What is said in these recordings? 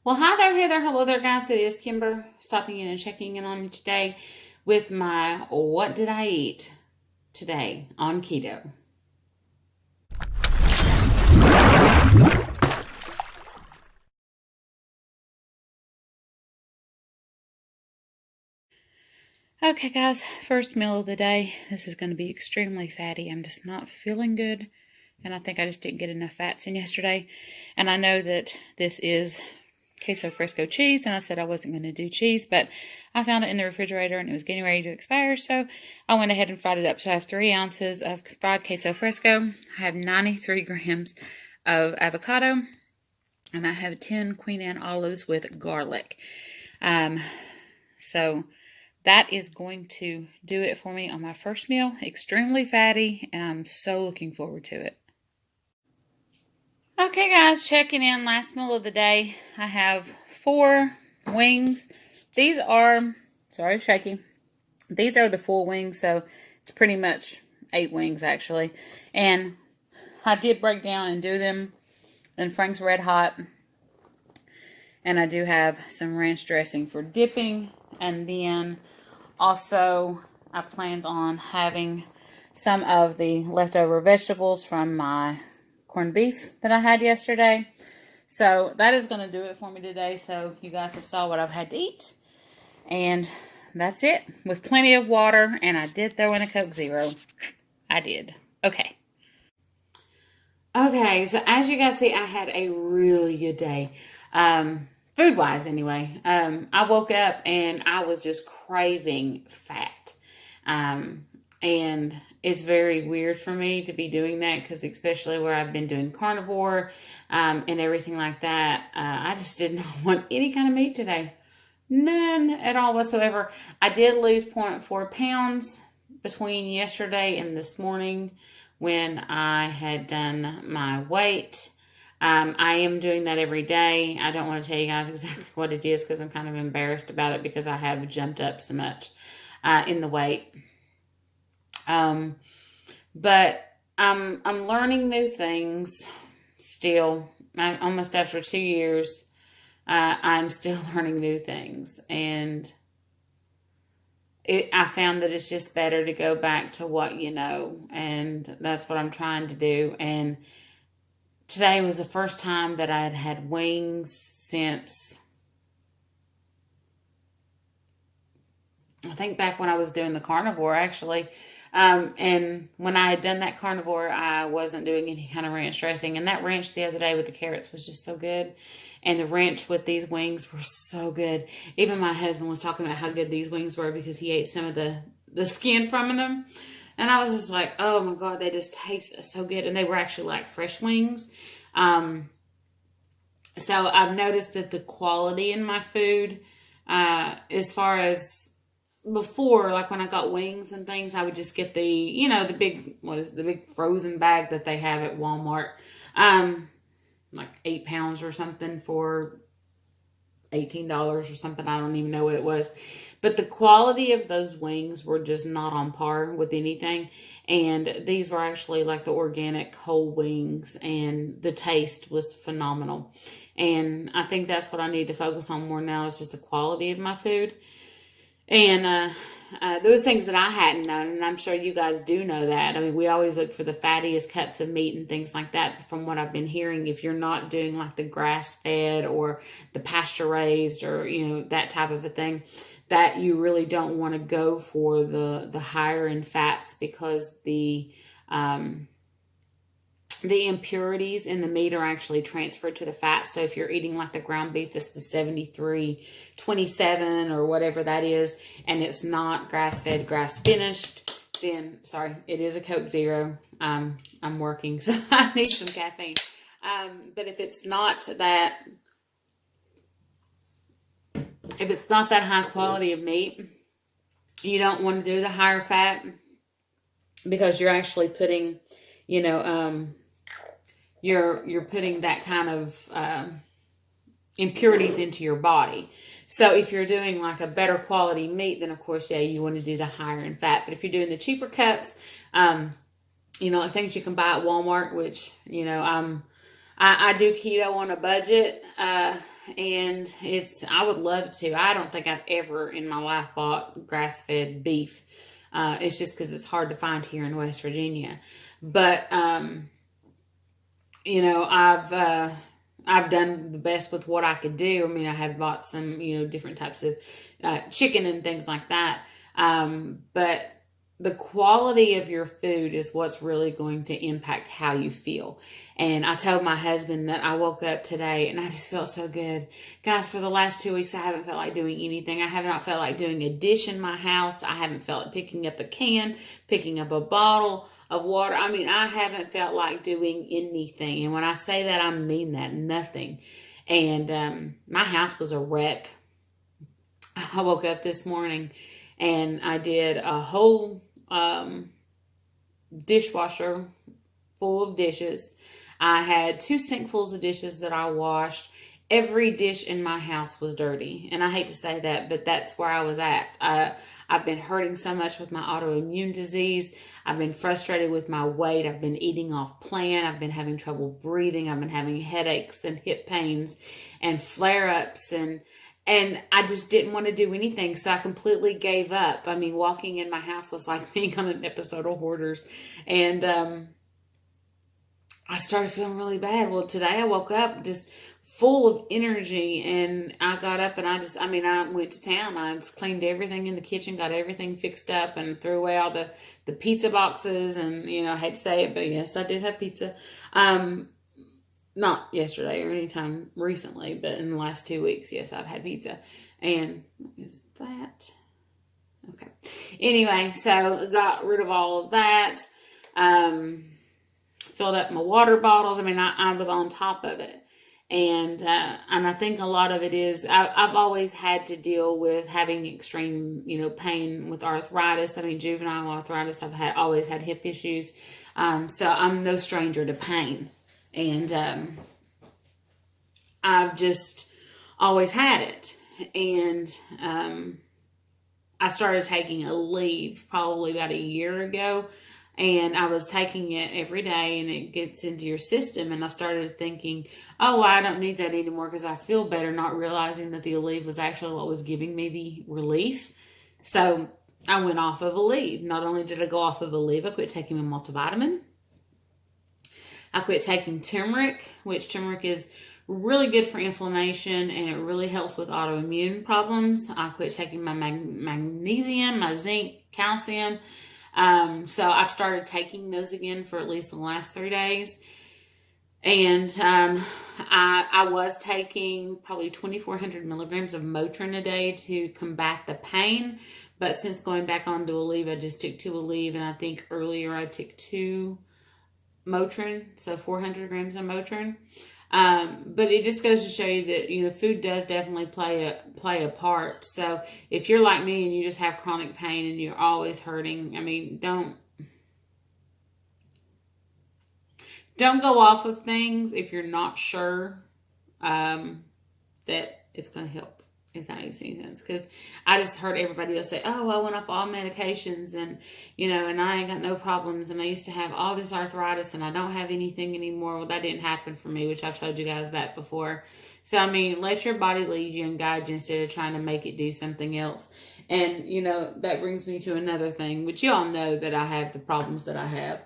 Well, hi there, Heather. Hello there, guys. It is Kimber stopping in and checking in on you today with my What Did I Eat Today on Keto. Okay, guys, first meal of the day. This is going to be extremely fatty. I'm just not feeling good, and I think I just didn't get enough fats in yesterday. And I know that this is queso fresco cheese, and I said I wasn't going to do cheese, but I found it in the refrigerator and it was getting ready to expire, so I went ahead and fried it up. So I have 3 ounces of fried queso fresco. I have 93 grams of avocado, and I have 10 Queen Anne olives with garlic. So that is going to do it for me on my first meal. Extremely fatty, and I'm so looking forward to it. Okay, guys, checking in. Last meal of the day. I have 4 wings. These are, sorry, shaky. These are the full wings, so it's pretty much 8 wings, actually. And I did break down and do them in Frank's Red Hot. And I do have some ranch dressing for dipping. And then also, I planned on having some of the leftover vegetables from my corned beef that I had yesterday. So that is going to do it for me today. So you guys have saw what I've had to eat. And that's it. With plenty of water. And I did throw in a Coke Zero. I did. Okay. Okay, so as you guys see, I had a really good day. Food-wise, anyway. I woke up and I was just craving fat. And it's very weird for me to be doing that because especially where I've been doing carnivore and everything like that, I just did not want any kind of meat today. None at all whatsoever. I did lose 0.4 pounds between yesterday and this morning when I had done my weight. I am doing that every day. I don't want to tell you guys exactly what it is because I'm kind of embarrassed about it because I have jumped up so much in the weight. But I'm learning new things still. Almost after 2 years, I'm still learning new things. And I found that it's just better to go back to what you know. And that's what I'm trying to do. And today was the first time that I had had wings since, I think back when I was doing the carnivore, actually. And when I had done that carnivore, I wasn't doing any kind of ranch dressing. And that ranch the other day with the carrots was just so good. And the ranch with these wings were so good. Even my husband was talking about how good these wings were because he ate some of the skin from them. And I was just like, oh my God, they just taste so good. And they were actually like fresh wings. So I've noticed that the quality in my food, as far as before, like when I got wings and things, I would just get the big frozen bag that they have at Walmart. Like 8 pounds or something for $18 or something. I don't even know what it was. But the quality of those wings were just not on par with anything. And these were actually like the organic whole wings. And the taste was phenomenal. And I think that's what I need to focus on more now is just the quality of my food. And those things that I hadn't known, and I'm sure you guys do know that. I mean, we always look for the fattiest cuts of meat and things like that. From what I've been hearing, if you're not doing like the grass-fed or the pasture-raised or, that type of a thing, that you really don't want to go for the higher in fats because the impurities in the meat are actually transferred to the fat. So if you're eating like the ground beef, that's the 73-27 or whatever that is, and it's not grass-fed, grass-finished, then, sorry, it is a Coke Zero. I'm working, so I need some caffeine. But if it's not that high quality of meat, you don't want to do the higher fat because you're actually putting, you're putting that kind of impurities into your body. So if you're doing like a better quality meat, then of course, yeah, you want to do the higher in fat. But if you're doing the cheaper cuts, things you can buy at Walmart, which, I do keto on a budget. and I would love to. I don't think I've ever in my life bought grass-fed beef. It's just because it's hard to find here in West Virginia. But, I've done the best with what I could do. I mean, I have bought some, different types of chicken and things like that. But the quality of your food is what's really going to impact how you feel. And I told my husband that I woke up today and I just felt so good. Guys, for the last 2 weeks, I haven't felt like doing anything. I have not felt like doing a dish in my house. I haven't felt like picking up a can, picking up a bottle of water. I mean, I haven't felt like doing anything. And when I say that, I mean that, nothing. And my house was a wreck. I woke up this morning and I did a whole dishwasher full of dishes. I had 2 sinkfuls of dishes that I washed. Every dish in my house was dirty. And I hate to say that, but that's where I was at. I've been hurting so much with my autoimmune disease. I've been frustrated with my weight. I've been eating off plan. I've been having trouble breathing. I've been having headaches and hip pains and flare-ups. And I just didn't want to do anything. So I completely gave up. I mean, walking in my house was like being on an episode of Hoarders. And I started feeling really bad. Well, today I woke up just full of energy, and I got up and I went to town. I just cleaned everything in the kitchen, got everything fixed up, and threw away all the pizza boxes. And, I hate to say it, but yes, I did have pizza. Not yesterday or anytime recently, but in the last 2 weeks, yes, I've had pizza. And is that? Okay. Anyway, so got rid of all of that. Filled up my water bottles. I mean, I was on top of it. And I think a lot of it is, I've always had to deal with having extreme, pain with arthritis. I mean, juvenile arthritis. I've always had hip issues. So I'm no stranger to pain. And I've just always had it. And I started taking a leave probably about a year ago. And I was taking it every day, and it gets into your system. And I started thinking, oh, well, I don't need that anymore because I feel better, not realizing that the Aleve was actually what was giving me the relief. So I went off of Aleve. Not only did I go off of Aleve, I quit taking a multivitamin. I quit taking turmeric, which turmeric is really good for inflammation, and it really helps with autoimmune problems. I quit taking my magnesium, my zinc, calcium. So I've started taking those again for at least the last 3 days. And I was taking probably 2,400 milligrams of Motrin a day to combat the pain. But since going back on to Aleve, I just took 2 Aleve, and I think earlier I took 2 Motrin, so 400 grams of Motrin. But it just goes to show you that, food does definitely play a part. So if you're like me and you just have chronic pain and you're always hurting, I mean, don't go off of things if you're not sure, that it's going to help, if that makes any sense. Because I just heard everybody else say, oh, I went off all medications and, and I ain't got no problems. And I used to have all this arthritis and I don't have anything anymore. Well, that didn't happen for me, which I've told you guys that before. So, I mean, let your body lead you and guide you instead of trying to make it do something else. And, that brings me to another thing, which you all know that I have the problems that I have.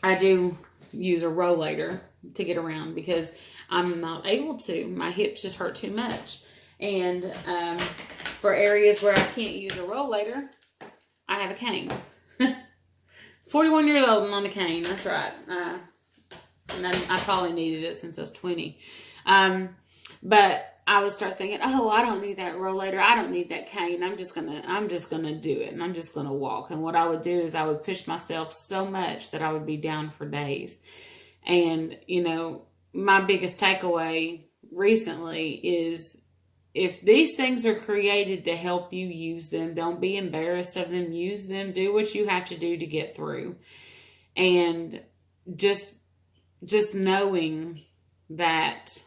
I do use a rollator to get around because I'm not able to. My hips just hurt too much. And for areas where I can't use a rollator, I have a cane. 41 years old and on a cane. That's right. And I probably needed it since I was 20. But I would start thinking, oh, I don't need that rollator. I don't need that cane. I'm just gonna do it, and I'm just gonna walk. And what I would do is I would push myself so much that I would be down for days. And my biggest takeaway recently is, if these things are created to help you, use them. Don't be embarrassed of them. Use them. Do what you have to do to get through. And just knowing that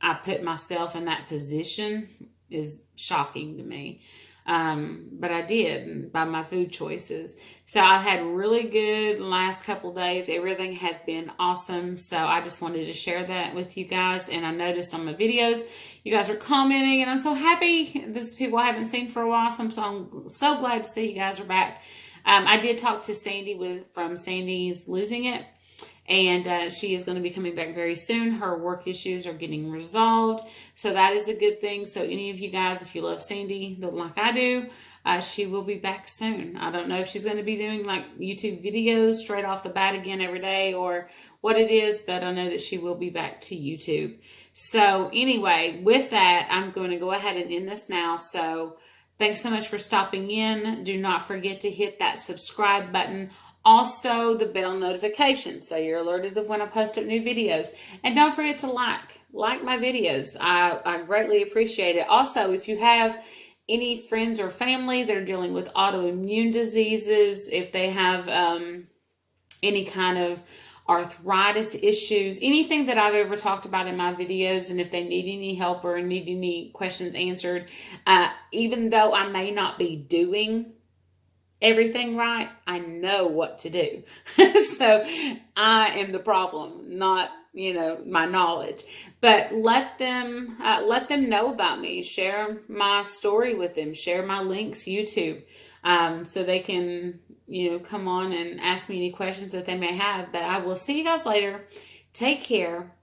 I put myself in that position is shocking to me. But I did by my food choices. So I've had really good last couple days. Everything has been awesome. So I just wanted to share that with you guys. And I noticed on my videos, you guys are commenting, and I'm so happy. This is people I haven't seen for a while. So I'm so glad to see you guys are back. I did talk to Sandy from Sandy's Losing It. And she is going to be coming back very soon. Her work issues are getting resolved. So that is a good thing. So any of you guys, if you love Sandy like I do, she will be back soon. I don't know if she's going to be doing like YouTube videos straight off the bat again every day or what it is, but I know that she will be back to YouTube. So anyway, with that, I'm going to go ahead and end this now. So thanks so much for stopping in. Do not forget to hit that subscribe button. Also, the bell notification, so you're alerted of when I post up new videos. And don't forget to like my videos. I greatly appreciate it. Also, if you have any friends or family that are dealing with autoimmune diseases, if they have any kind of arthritis issues, anything that I've ever talked about in my videos, and if they need any help or need any questions answered, even though I may not be doing everything right, I know what to do. So I am the problem, not, my knowledge. But let them know about me. Share my story with them. Share my links, YouTube, so they can, come on and ask me any questions that they may have. But I will see you guys later. Take care.